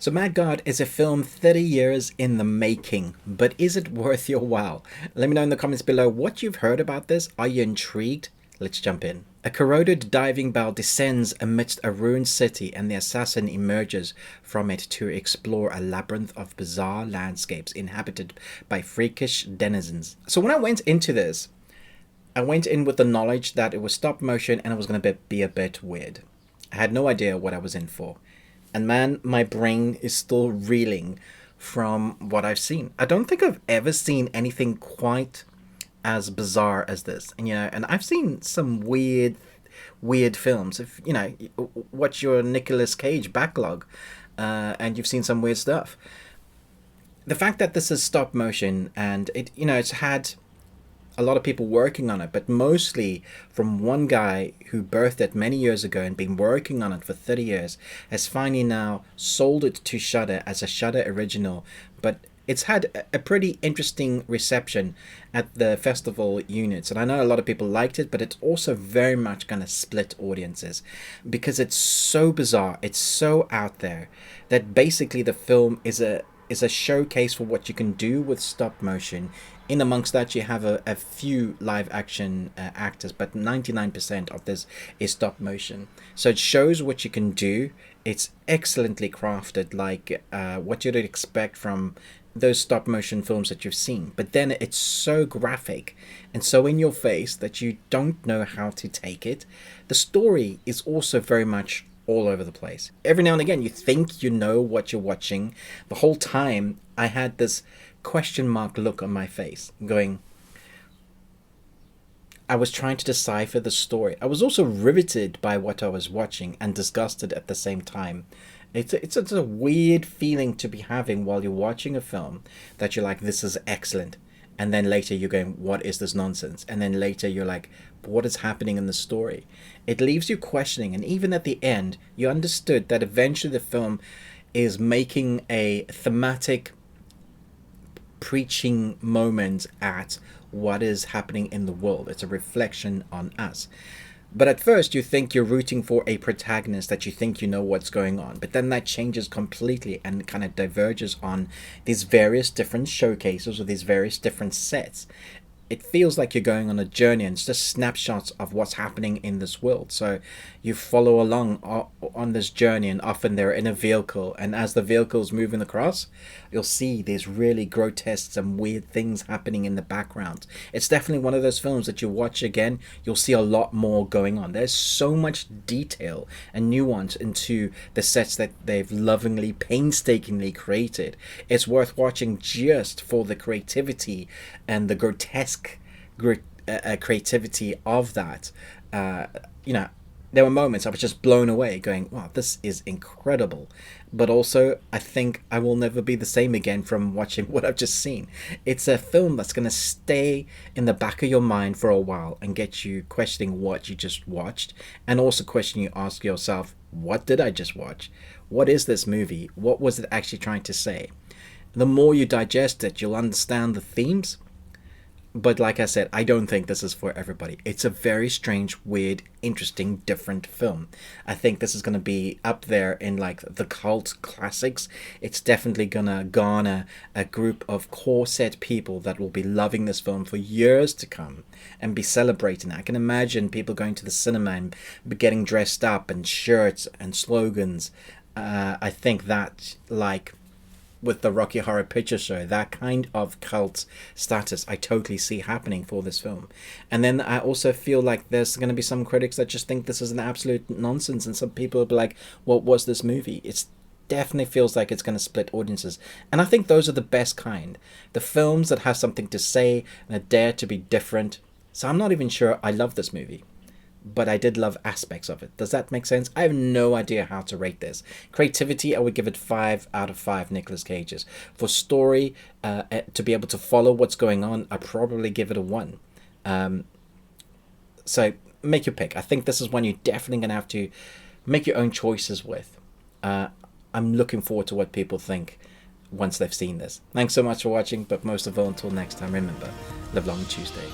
So Mad God is a film 30 years in the making, but is it worth your while? Let me know in the comments below what you've heard about this. Are you intrigued? Let's jump in. A corroded diving bell descends amidst a ruined city and the assassin emerges from it to explore a labyrinth of bizarre landscapes inhabited by freakish denizens. So when I went into this, I went in with the knowledge that it was stop motion and it was going to be a bit weird. I had no idea what I was in for. And man, my brain is still reeling from what I've seen. I don't think I've ever seen anything quite as bizarre as this. And and I've seen some weird films. If watch your Nicolas Cage backlog, and you've seen some weird stuff. The fact that this is stop motion and it's had a lot of people working on it, but mostly from one guy who birthed it many years ago and been working on it for 30 years, has finally now sold it to Shudder as a Shudder original. But it's had a pretty interesting reception at the festival units, and I know a lot of people liked it, but it's also very much going to split audiences because it's so bizarre, it's so out there, that basically the film is a showcase for what you can do with stop motion. In amongst that, you have a few live action actors, but 99% of this is stop motion. So it shows what you can do. It's excellently crafted, like what you'd expect from those stop motion films that you've seen. But then it's so graphic and so in your face that you don't know how to take it. The story is also very much all over the place. Every now and again you think you know what you're watching. The whole time I had this question mark look on my face going, I was trying to decipher the story. I was also riveted by what I was watching and disgusted at the same time. It's a weird feeling to be having while you're watching a film, that you're like, this is excellent, and then later you're going, what is this nonsense? And then later you're like, what is happening in the story? It leaves you questioning, and even at the end you understood that eventually the film is making a thematic preaching moment at what is happening in the world. It's a reflection on us. But at first you think you're rooting for a protagonist, that you think you know what's going on, but then that changes completely and kind of diverges on these various different showcases or these various different sets. It feels like you're going on a journey, and it's just snapshots of what's happening in this world. So you follow along on this journey, and often they're in a vehicle, and as the vehicle's moving across, you'll see these really grotesque and weird things happening in the background. It's definitely one of those films that you watch again, you'll see a lot more going on. There's so much detail and nuance into the sets that they've lovingly, painstakingly created. It's worth watching just for the creativity and the grotesque creativity of that. There were moments I was just blown away going, wow, this is incredible. But also I think I will never be the same again from watching what I've just seen. It's a film that's going to stay in the back of your mind for a while and get you questioning what you just watched, and also ask yourself, what did I just watch? What is this movie? What was it actually trying to say? The more you digest it, you'll understand the themes. But like I said, I don't think this is for everybody. It's a very strange, weird, interesting, different film. I think this is going to be up there in like the cult classics. It's definitely going to garner a group of core set people that will be loving this film for years to come and be celebrating it. I can imagine people going to the cinema and getting dressed up and shirts and slogans. I think that, like with the Rocky Horror Picture Show, that kind of cult status I totally see happening for this film. And then I also feel like there's going to be some critics that just think this is an absolute nonsense, and some people will be like, what was this movie? It's definitely feels like it's going to split audiences, and I think those are the best kind, the films that have something to say and dare to be different. So I'm not even sure I love this movie, but I did love aspects of it. Does that make sense? I have no idea how to rate this. Creativity, I would give it 5 out of 5 Nicolas Cages. For story, to be able to follow what's going on, I probably give it a 1. So make your pick. I think this is one you're definitely going to have to make your own choices with. I'm looking forward to what people think once they've seen this. Thanks so much for watching, but most of all, until next time, remember, live long Tuesday.